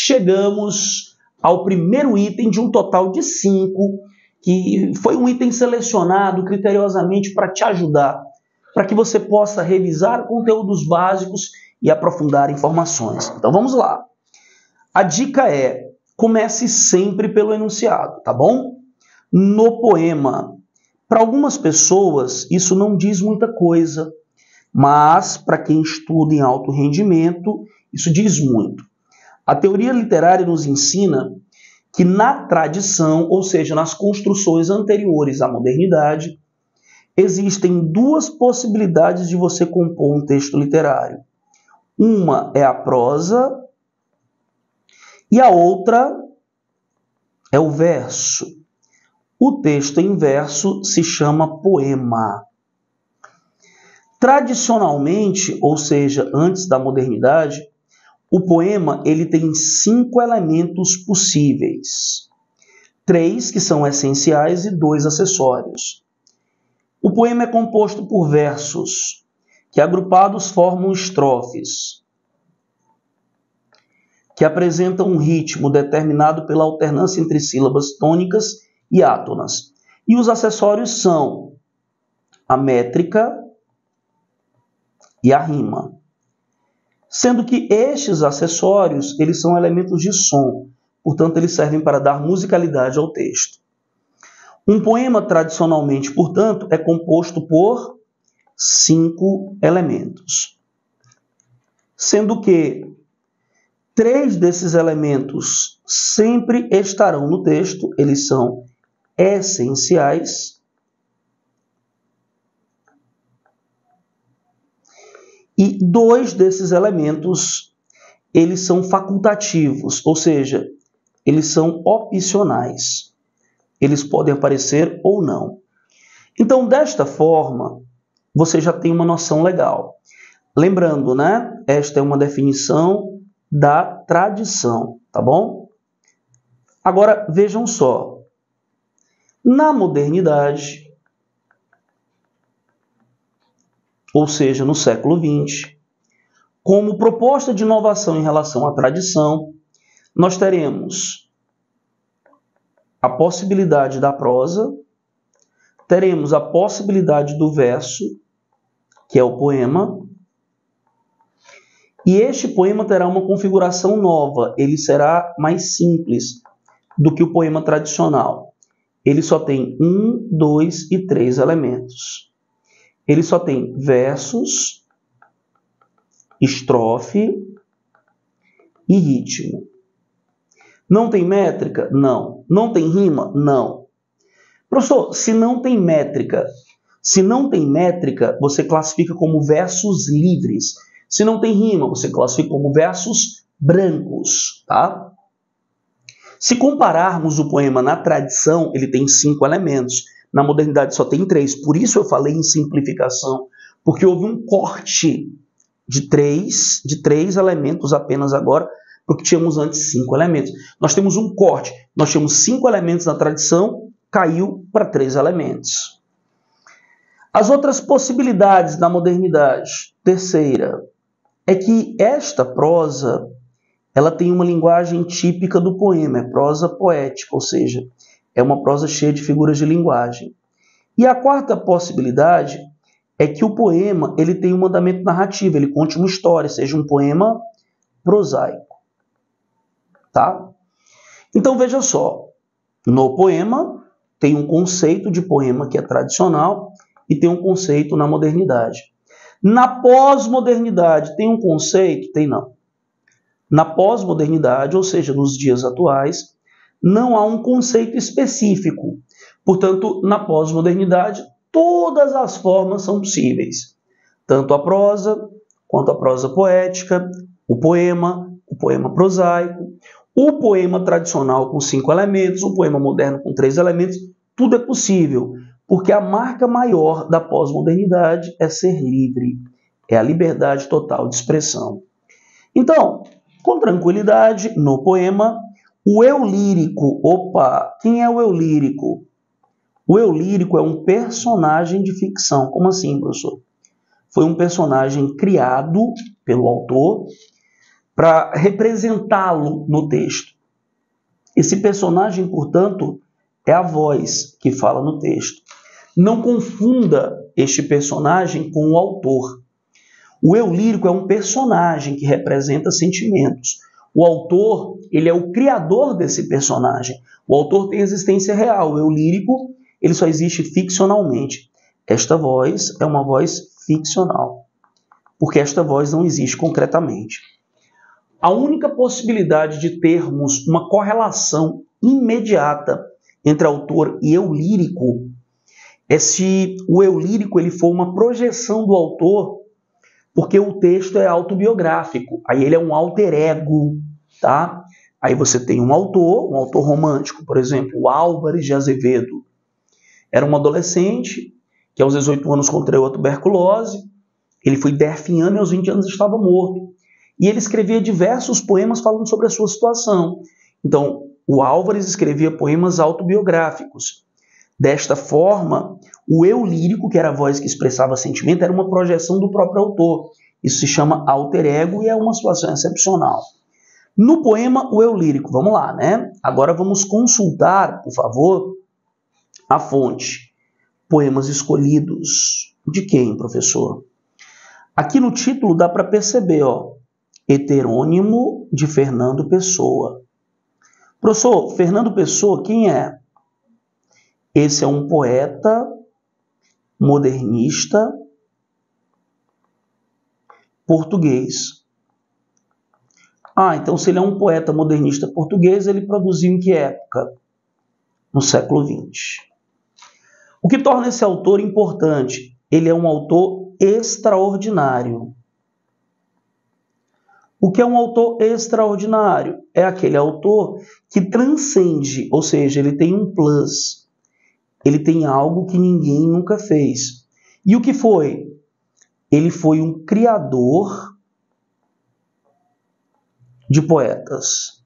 chegamos ao primeiro item de um total de 5, que foi um item selecionado criteriosamente para te ajudar, para que você possa revisar conteúdos básicos e aprofundar informações. Então vamos lá. A dica é: comece sempre pelo enunciado, tá bom? No poema, para algumas pessoas isso não diz muita coisa, mas para quem estuda em alto rendimento, isso diz muito. A teoria literária nos ensina que na tradição, ou seja, nas construções anteriores à modernidade, existem duas possibilidades de você compor um texto literário. Uma é a prosa e a outra é o verso. O texto em verso se chama poema. Tradicionalmente, ou seja, antes da modernidade, o poema ele tem 5 elementos possíveis. 3 que são essenciais e 2 acessórios. O poema é composto por versos, que agrupados formam estrofes, que apresentam um ritmo determinado pela alternância entre sílabas tônicas e átonas. E os acessórios são a métrica e a rima. Sendo que estes acessórios, eles são elementos de som, portanto, eles servem para dar musicalidade ao texto. Um poema, tradicionalmente, portanto, é composto por 5 elementos. Sendo que 3 desses elementos sempre estarão no texto, eles são essenciais, e 2 desses elementos, eles são facultativos, ou seja, eles são opcionais. Eles podem aparecer ou não. Então, desta forma, você já tem uma noção legal. Lembrando, né? Esta é uma definição da tradição, tá bom? Agora, vejam só. Na modernidade, ou seja, no século XX, como proposta de inovação em relação à tradição, nós teremos a possibilidade da prosa, teremos a possibilidade do verso, que é o poema, e este poema terá uma configuração nova, ele será mais simples do que o poema tradicional. Ele só tem 1, 2 e 3 elementos. Ele só tem versos, estrofe e ritmo. Não tem métrica? Não. Não tem rima? Não. Professor, se não tem métrica, você classifica como versos livres. Se não tem rima, você classifica como versos brancos, tá? Se compararmos o poema na tradição, ele tem 5 elementos. Na modernidade só tem 3. Por isso eu falei em simplificação, porque houve um corte de 3 elementos apenas agora, porque tínhamos antes 5 elementos. Nós temos um corte. Nós tínhamos 5 elementos na tradição, caiu para 3 elementos. As outras possibilidades da modernidade, terceira, é que esta prosa ela tem uma linguagem típica do poema, é prosa poética, ou seja, é uma prosa cheia de figuras de linguagem. E a quarta possibilidade é que o poema ele tem um andamento narrativo, ele conte uma história, seja um poema prosaico. Tá? Então veja só, no poema tem um conceito de poema que é tradicional e tem um conceito na modernidade. Na pós-modernidade tem um conceito? Tem não. Na pós-modernidade, ou seja, nos dias atuais, não há um conceito específico. Portanto, na pós-modernidade, todas as formas são possíveis. Tanto a prosa, quanto a prosa poética, o poema prosaico, o poema tradicional com 5 elementos, o poema moderno com 3 elementos, tudo é possível, porque a marca maior da pós-modernidade é ser livre, é a liberdade total de expressão. Então, com tranquilidade, no poema, o eu lírico, quem é o eu lírico? O eu lírico é um personagem de ficção. Como assim, professor? Foi um personagem criado pelo autor para representá-lo no texto. Esse personagem, portanto, é a voz que fala no texto. Não confunda este personagem com o autor. O eu lírico é um personagem que representa sentimentos. O autor, ele é o criador desse personagem. O autor tem existência real. O eu lírico, ele só existe ficcionalmente. Esta voz é uma voz ficcional, porque esta voz não existe concretamente. A única possibilidade de termos uma correlação imediata entre autor e eu lírico é se o eu lírico ele for uma projeção do autor, porque o texto é autobiográfico, aí ele é um alter ego, tá? Aí você tem um autor romântico, por exemplo, o Álvares de Azevedo. Era um adolescente que aos 18 anos contraiu a tuberculose, ele foi definhando e aos 20 anos estava morto. E ele escrevia diversos poemas falando sobre a sua situação. Então, o Álvares escrevia poemas autobiográficos. Desta forma, o eu lírico, que era a voz que expressava sentimento, era uma projeção do próprio autor. Isso se chama alter ego e é uma situação excepcional. No poema, o eu lírico, vamos lá, né? Agora vamos consultar, por favor, a fonte. Poemas escolhidos. De quem, professor? Aqui no título dá para perceber, ó. Heterônimo de Fernando Pessoa. Professor, Fernando Pessoa, quem é? Esse é um poeta modernista português. Então se ele é um poeta modernista português, ele produziu em que época? No século XX. O que torna esse autor importante? Ele é um autor extraordinário. O que é um autor extraordinário? É aquele autor que transcende, ou seja, ele tem um plus. Ele tem algo que ninguém nunca fez. E o que foi? Ele foi um criador de poetas.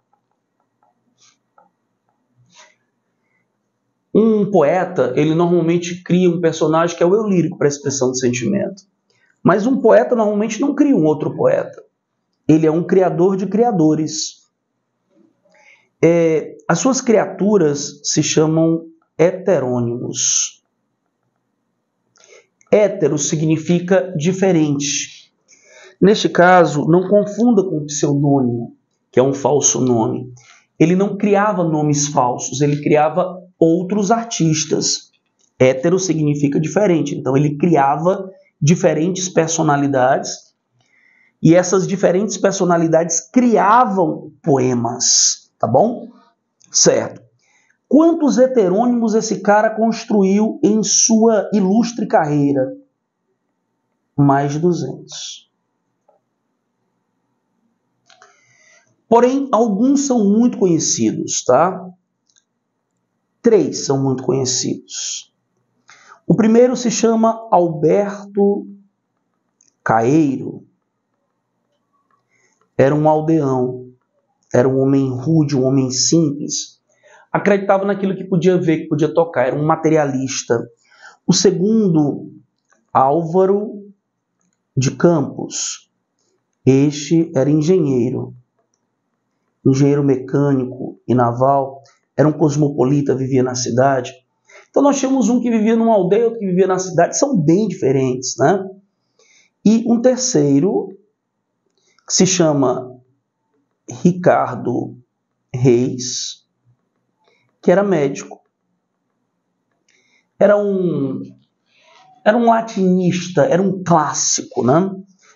Um poeta, ele normalmente cria um personagem que é o eu lírico para a expressão de sentimento. Mas um poeta normalmente não cria um outro poeta. Ele é um criador de criadores. As suas criaturas se chamam heterônimos. Hétero significa diferente. Neste caso, não confunda com o pseudônimo, que é um falso nome. Ele não criava nomes falsos, ele criava outros artistas. Hétero significa diferente, então ele criava diferentes personalidades e essas diferentes personalidades criavam poemas, tá bom? Certo. Quantos heterônimos esse cara construiu em sua ilustre carreira? Mais de 200. Porém, alguns são muito conhecidos, tá? 3 são muito conhecidos. O primeiro se chama Alberto Caeiro. Era um aldeão, era um homem rude, um homem simples. Acreditava naquilo que podia ver, que podia tocar, era um materialista. O segundo, Álvaro de Campos. Este era engenheiro mecânico e naval, era um cosmopolita, vivia na cidade. Então nós tínhamos um que vivia numa aldeia, outro que vivia na cidade, são bem diferentes, né? E um terceiro, que se chama Ricardo Reis, que era médico. Era um latinista, era um clássico, né?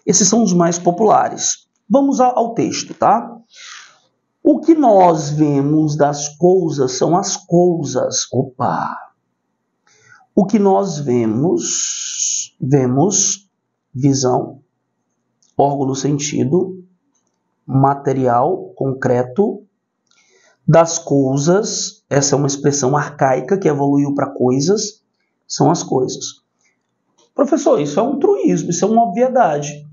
Esses são os mais populares. Vamos ao texto, tá? O que nós vemos das coisas são as coisas. O que nós vemos, visão, órgão do sentido, material, concreto, das coisas, essa é uma expressão arcaica que evoluiu para coisas, são as coisas. Professor, isso é um truísmo, isso é uma obviedade.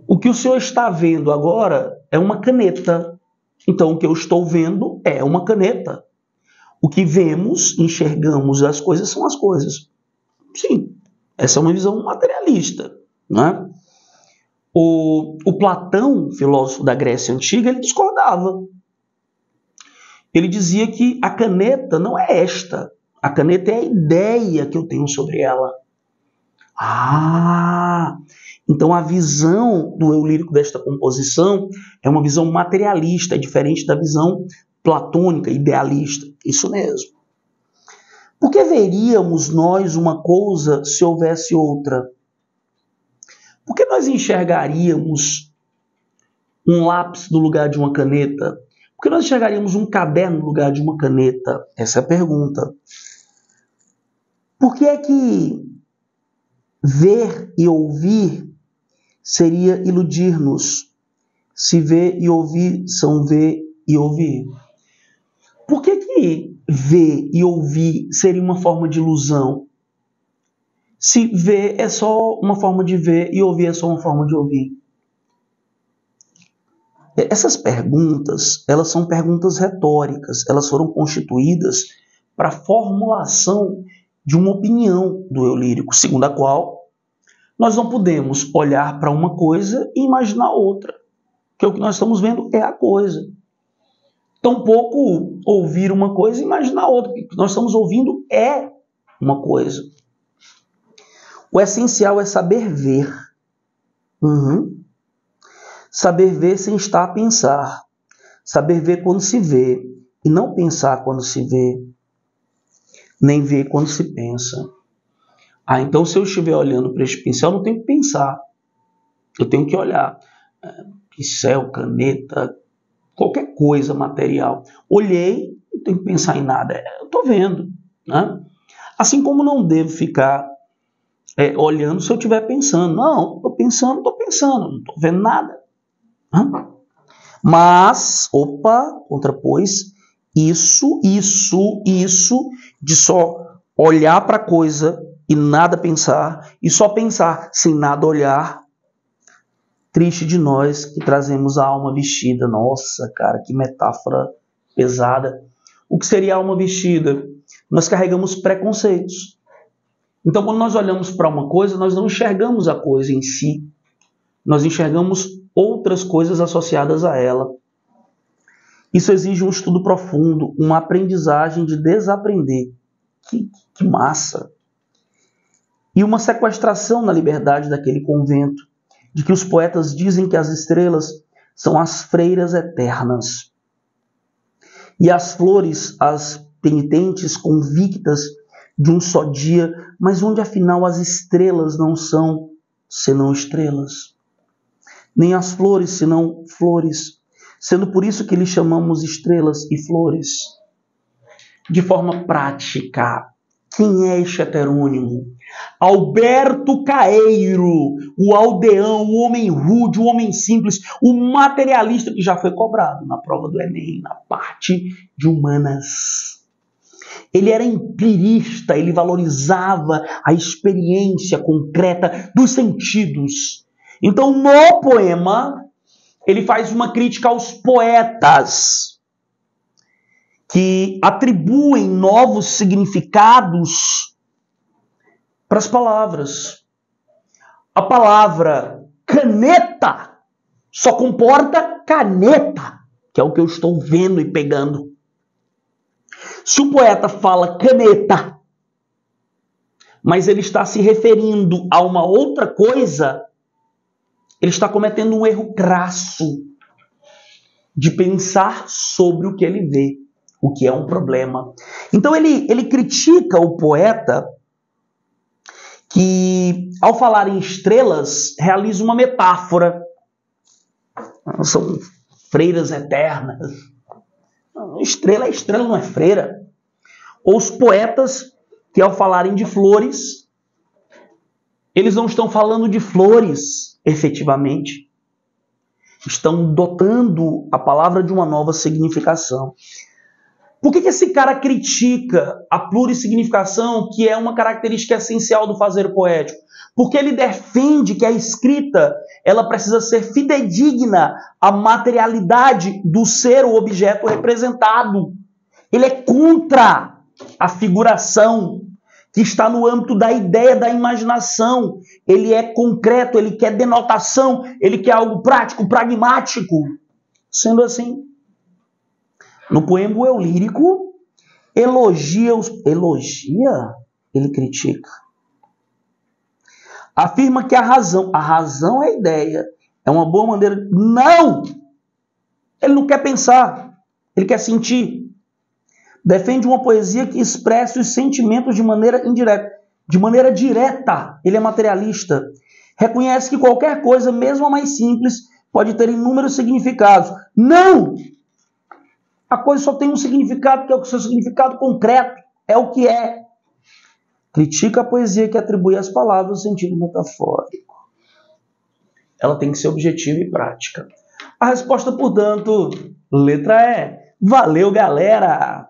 O que o senhor está vendo agora é uma caneta. Então, o que eu estou vendo é uma caneta. O que vemos, enxergamos as coisas são as coisas. Sim, essa é uma visão materialista, né? O Platão, filósofo da Grécia Antiga, ele discordava. Ele dizia que a caneta não é esta. A caneta é a ideia que eu tenho sobre ela. Então a visão do eu lírico desta composição é uma visão materialista, é diferente da visão platônica, idealista. Isso mesmo. Por que veríamos nós uma coisa se houvesse outra? Por que nós enxergaríamos um lápis no lugar de uma caneta? Por que nós enxergaríamos um caderno no lugar de uma caneta? Essa é a pergunta. Por que é que ver e ouvir seria iludir-nos? Se ver e ouvir são ver e ouvir. Por que ver e ouvir seria uma forma de ilusão? Se ver é só uma forma de ver e ouvir é só uma forma de ouvir. Essas perguntas, elas são perguntas retóricas. Elas foram constituídas para a formulação de uma opinião do eu lírico, segundo a qual nós não podemos olhar para uma coisa e imaginar outra. Porque o que nós estamos vendo é a coisa. Tampouco ouvir uma coisa e imaginar outra. Porque o que nós estamos ouvindo é uma coisa. O essencial é saber ver. Saber ver sem estar a pensar. Saber ver quando se vê. E não pensar quando se vê. Nem ver quando se pensa. Então se eu estiver olhando para este pincel, eu não tenho que pensar. Eu tenho que olhar. Pincel, caneta, qualquer coisa material. Olhei, não tenho que pensar em nada. Eu estou vendo. Né? Assim como não devo ficar olhando se eu estiver pensando. Não, estou pensando, não estou vendo nada. Mas, contrapôs, isso de só olhar para a coisa e nada pensar, e só pensar sem nada olhar, triste de nós que trazemos a alma vestida. Nossa, cara, que metáfora pesada. O que seria a alma vestida? Nós carregamos preconceitos. Então, quando nós olhamos para uma coisa, nós não enxergamos a coisa em si. Nós enxergamos outras coisas associadas a ela. Isso exige um estudo profundo, uma aprendizagem de desaprender. Que massa! E uma sequestração na liberdade daquele convento, de que os poetas dizem que as estrelas são as freiras eternas. E as flores, as penitentes convictas de um só dia, mas onde afinal as estrelas não são senão estrelas. Nem as flores senão flores, sendo por isso que lhes chamamos estrelas e flores. De forma prática, quem é este heterônimo? Alberto Caeiro, o aldeão, o homem rude, o homem simples, o materialista que já foi cobrado na prova do Enem, na parte de humanas. Ele era empirista, ele valorizava a experiência concreta dos sentidos. Então, no poema, ele faz uma crítica aos poetas que atribuem novos significados para as palavras. A palavra caneta só comporta caneta, que é o que eu estou vendo e pegando. Se o poeta fala caneta, mas ele está se referindo a uma outra coisa, ele está cometendo um erro crasso de pensar sobre o que ele vê, o que é um problema. Então ele critica o poeta que, ao falar em estrelas, realiza uma metáfora. São freiras eternas. Estrela é estrela, não é freira. Ou os poetas que, ao falarem de flores, eles não estão falando de flores, efetivamente. Estão dotando a palavra de uma nova significação. Por que esse cara critica a plurissignificação, que é uma característica essencial do fazer poético? Porque ele defende que a escrita ela precisa ser fidedigna à materialidade do ser ou objeto representado. Ele é contra a figuração, que está no âmbito da ideia, da imaginação. Ele é concreto, ele quer denotação, ele quer algo prático, pragmático. Sendo assim, no poema O Eu Lírico, elogia, ele critica. Afirma que a razão é a ideia, é uma boa maneira. Não! Ele não quer pensar, ele quer sentir. Defende uma poesia que expressa os sentimentos de maneira indireta. De maneira direta, ele é materialista. Reconhece que qualquer coisa, mesmo a mais simples, pode ter inúmeros significados. Não! A coisa só tem um significado, que é o seu significado concreto. É o que é. Critica a poesia que atribui às palavras o sentido metafórico. Ela tem que ser objetiva e prática. A resposta, portanto, letra E. Valeu, galera!